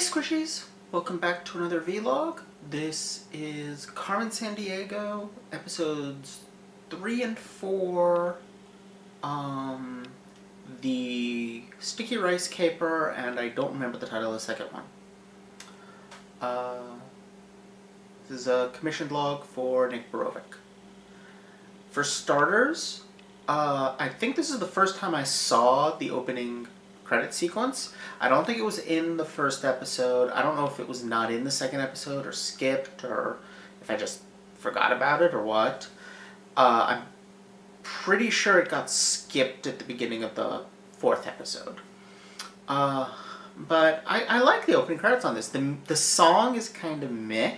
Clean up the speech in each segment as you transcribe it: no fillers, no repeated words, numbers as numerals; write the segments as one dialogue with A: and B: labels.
A: Squishies! Welcome back to another vlog. This is Carmen Sandiego, episodes 3 and 4, the Sticky Rice Caper, and I don't remember the title of the second one. This is a commissioned log for Nick Borovic. For starters, I think this is the first time I saw the opening credit sequence. I don't think it was in the first episode. I don't know if it was not in the second episode or skipped, or if I just forgot about it or what. I'm pretty sure it got skipped at the beginning of the fourth episode. But I like the opening credits on this. The song is kind of meh,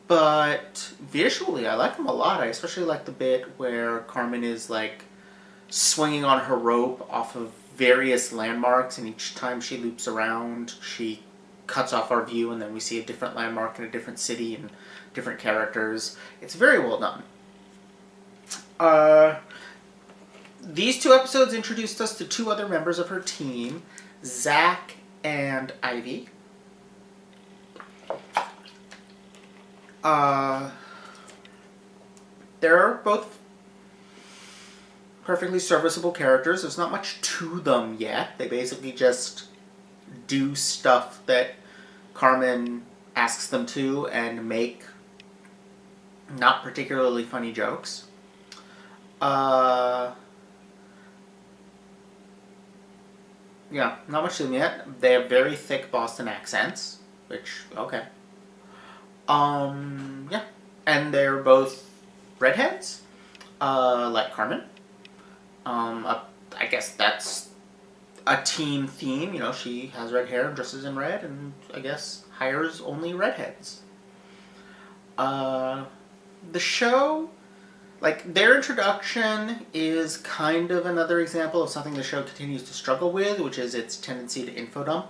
A: but visually I like them a lot. I especially like the bit where Carmen is like swinging on her rope off of various landmarks, and each time she loops around she cuts off our view, and then we see a different landmark in a different city and different characters. It's very well done. These two episodes introduced us to two other members of her team, Zach and Ivy. They're both perfectly serviceable characters. There's not much to them yet. They basically just do stuff that Carmen asks them to and make not particularly funny jokes. Yeah, not much to them yet. They have very thick Boston accents, which, okay. Yeah. And they're both redheads, like Carmen. I guess that's a team theme. You know, she has red hair and dresses in red, and I guess hires only redheads. The show, like, their introduction is kind of another example of something the show continues to struggle with, which is its tendency to info dump.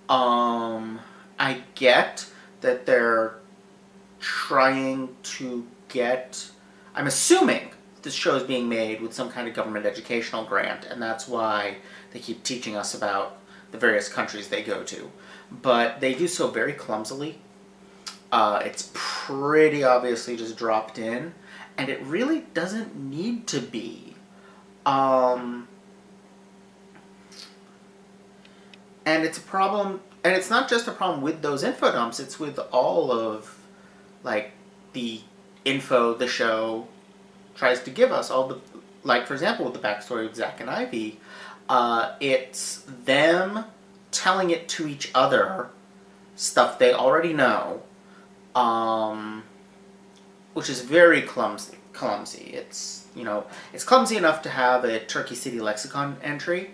A: I get that they're trying to get, I'm assuming this show is being made with some kind of government educational grant, and that's why they keep teaching us about the various countries they go to. But they do so very clumsily. It's pretty obviously just dropped in, and it really doesn't need to be. And it's a problem, and it's not just a problem with those info dumps, it's with all of, like, the info the show tries to give us. All the, like, for example, with the backstory of Zach and Ivy, it's them telling it to each other, stuff they already know, which is very clumsy. It's, you know, it's clumsy enough to have a Turkey City Lexicon entry.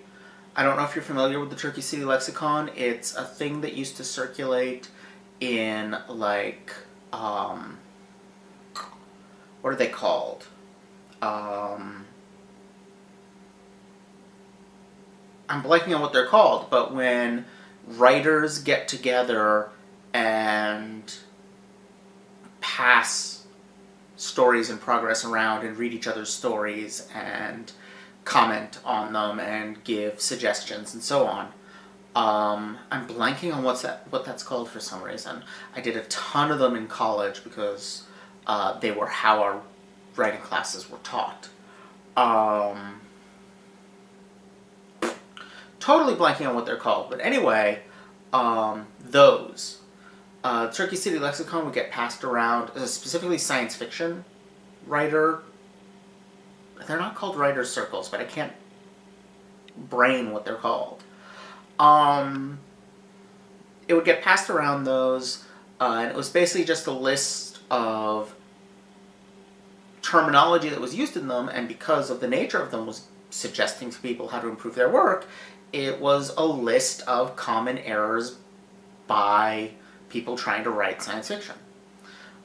A: I don't know if you're familiar with the Turkey City Lexicon. It's a thing that used to circulate in, like, what are they called? I'm blanking on what they're called, but when writers get together and pass stories in progress around and read each other's stories and comment on them and give suggestions and so on. I'm blanking on what that's called for some reason. I did a ton of them in college because they were how our writing classes were taught. Totally blanking on what they're called, but anyway, those. Turkey City Lexicon would get passed around, specifically science fiction writer. They're not called writer's circles, but I can't brain what they're called. It would get passed around those, and it was basically just a list of terminology that was used in them, and because of the nature of them was suggesting to people how to improve their work, it was a list of common errors by people trying to write science fiction.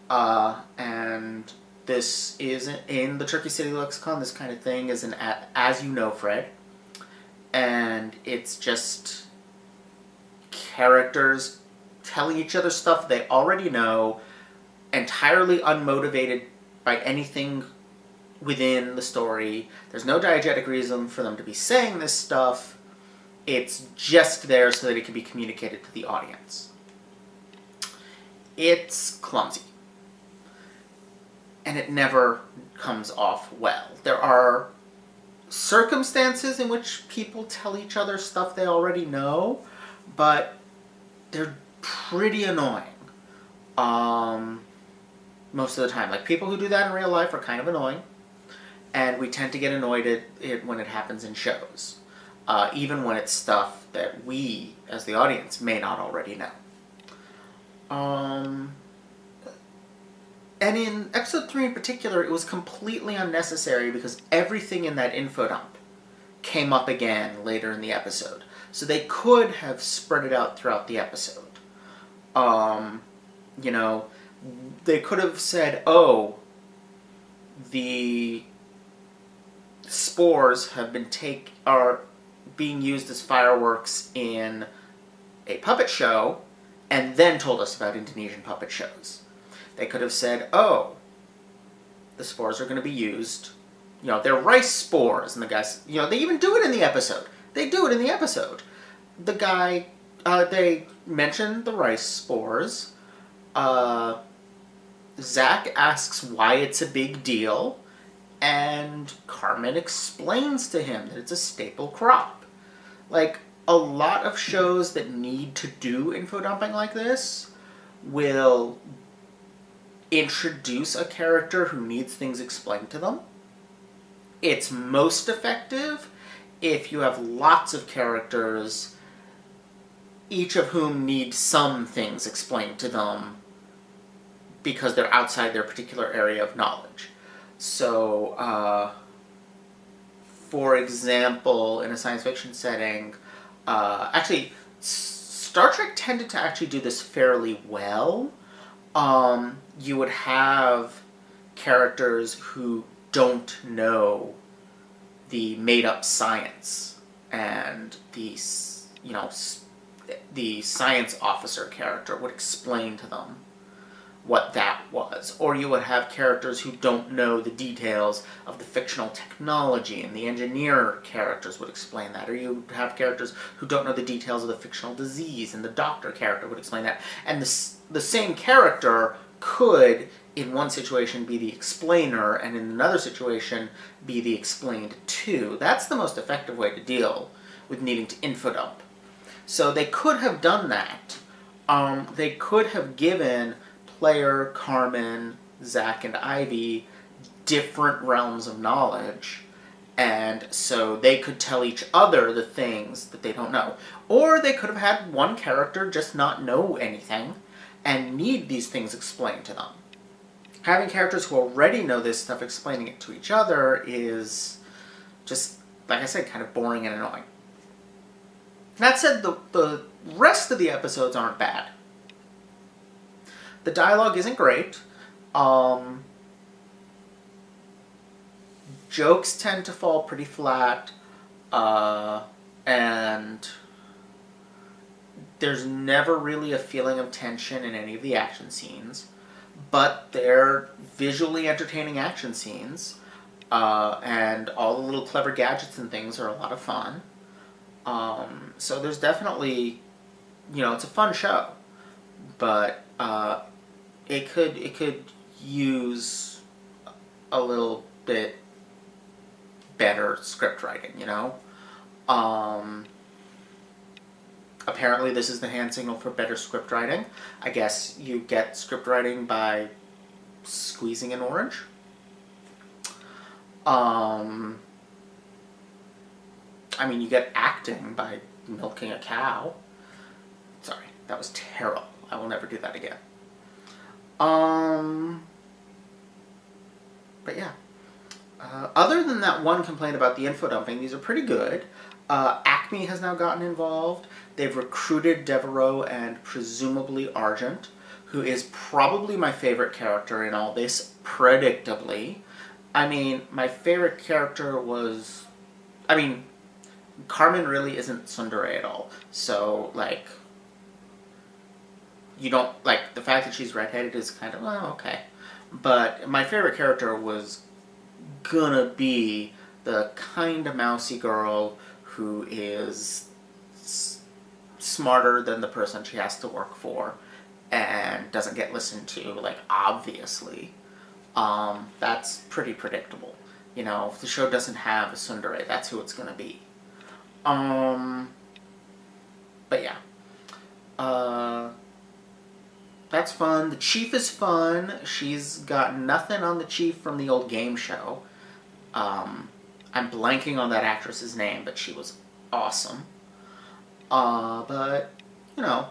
A: And this is in the Turkey City Lexicon. This kind of thing is an As You Know, Fred. And it's just characters telling each other stuff they already know, entirely unmotivated by anything within the story. There's no diegetic reason for them to be saying this stuff. It's just there so that it can be communicated to the audience. It's clumsy. And it never comes off well. There are circumstances in which people tell each other stuff they already know, but they're pretty annoying. Most of the time. Like, people who do that in real life are kind of annoying, and we tend to get annoyed at it when it happens in shows. Even when it's stuff that we, as the audience, may not already know. And in episode 3 in particular, it was completely unnecessary because everything in that info dump came up again later in the episode. So they could have spread it out throughout the episode. They could have said, oh, the spores have been are being used as fireworks in a puppet show, and then told us about Indonesian puppet shows. They could have said, oh, the spores are going to be used, they're rice spores, and the guys, they even do it in the episode. They do it in the episode. The guy, they mentioned the rice spores. Zach asks why it's a big deal, and Carmen explains to him that it's a staple crop. Like, a lot of shows that need to do info dumping like this will introduce a character who needs things explained to them. It's most effective if you have lots of characters, each of whom need some things explained to them because they're outside their particular area of knowledge. So, for example, in a science fiction setting, actually, Star Trek tended to actually do this fairly well. You would have characters who don't know the made-up science, and the science officer character would explain to them what that was. Or you would have characters who don't know the details of the fictional technology, and the engineer characters would explain that. Or you would have characters who don't know the details of the fictional disease, and the doctor character would explain that. And the same character could, in one situation, be the explainer, and in another situation, be the explained to. That's the most effective way to deal with needing to info dump. So they could have done that. They could have given player, Carmen, Zach, and Ivy different realms of knowledge, and so they could tell each other the things that they don't know. Or they could have had one character just not know anything and need these things explained to them. Having characters who already know this stuff explaining it to each other is just, like I said, kind of boring and annoying. That said, the rest of the episodes aren't bad. The dialogue isn't great. Jokes tend to fall pretty flat, and there's never really a feeling of tension in any of the action scenes, but they're visually entertaining action scenes, and all the little clever gadgets and things are a lot of fun. So there's definitely, it's a fun show, but it could use a little bit better script writing, Apparently this is the hand signal for better script writing. I guess you get script writing by squeezing an orange. You get acting by milking a cow. Sorry, that was terrible. I will never do that again. But yeah. Other than that one complaint about the info dumping, these are pretty good. Acme has now gotten involved. They've recruited Devereaux and presumably Argent, who is probably my favorite character in all this, predictably. My favorite character was... Carmen really isn't tsundere at all. So, you don't... the fact that she's redheaded is kind of, okay. But my favorite character was gonna be the kind of mousy girl who is smarter than the person she has to work for and doesn't get listened to, like, obviously, that's pretty predictable. You know, if the show doesn't have a tsundere, that's who it's gonna be. But yeah. That's fun. The chief is fun. She's got nothing on the chief from the old game show. I'm blanking on that actress's name, but she was awesome. But, you know,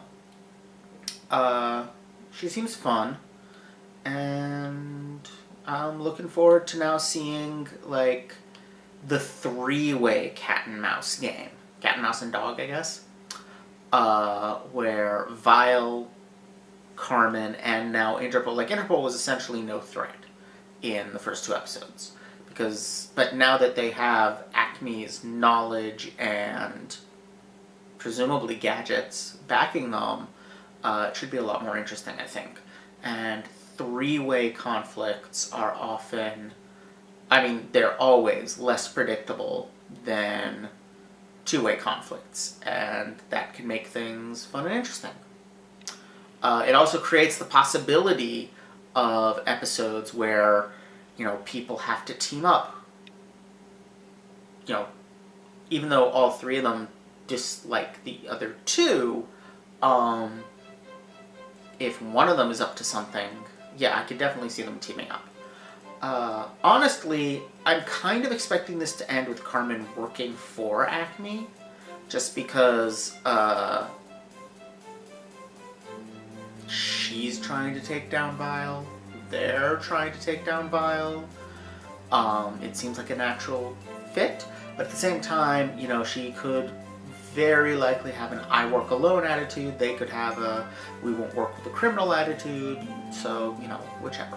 A: she seems fun. And I'm looking forward to now seeing, like, the three-way cat and mouse game. Cat and mouse and dog, I guess. Where Vile, Carmen, and now Interpol. Like, Interpol was essentially no threat in the first 2 episodes. But now that they have Acme's knowledge and presumably gadgets backing them, it should be a lot more interesting, I think. And three-way conflicts are often, I mean, they're always less predictable than two-way conflicts, and that can make things fun and interesting. It also creates the possibility of episodes where, you know, people have to team up. You know, even though all 3 of them dislike the other 2, if one of them is up to something, yeah, I could definitely see them teaming up. Honestly, I'm kind of expecting this to end with Carmen working for Acme, just because she's trying to take down Vile, they're trying to take down Vile. It seems like a natural fit, but at the same time, you know, she could very likely have an I work alone attitude, they could have a we won't work with a criminal attitude, so, you know, whichever.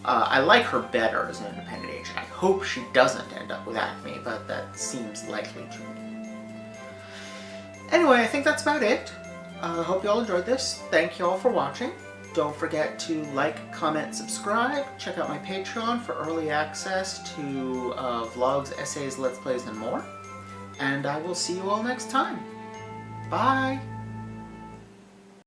A: I like her better as an independent agent. I hope she doesn't end up with Acme, but that seems likely to me. Anyway, I think that's about it. Hope you all enjoyed this. Thank you all for watching. Don't forget to like, comment, subscribe. Check out my Patreon for early access to vlogs, essays, let's plays, and more. And I will see you all next time. Bye!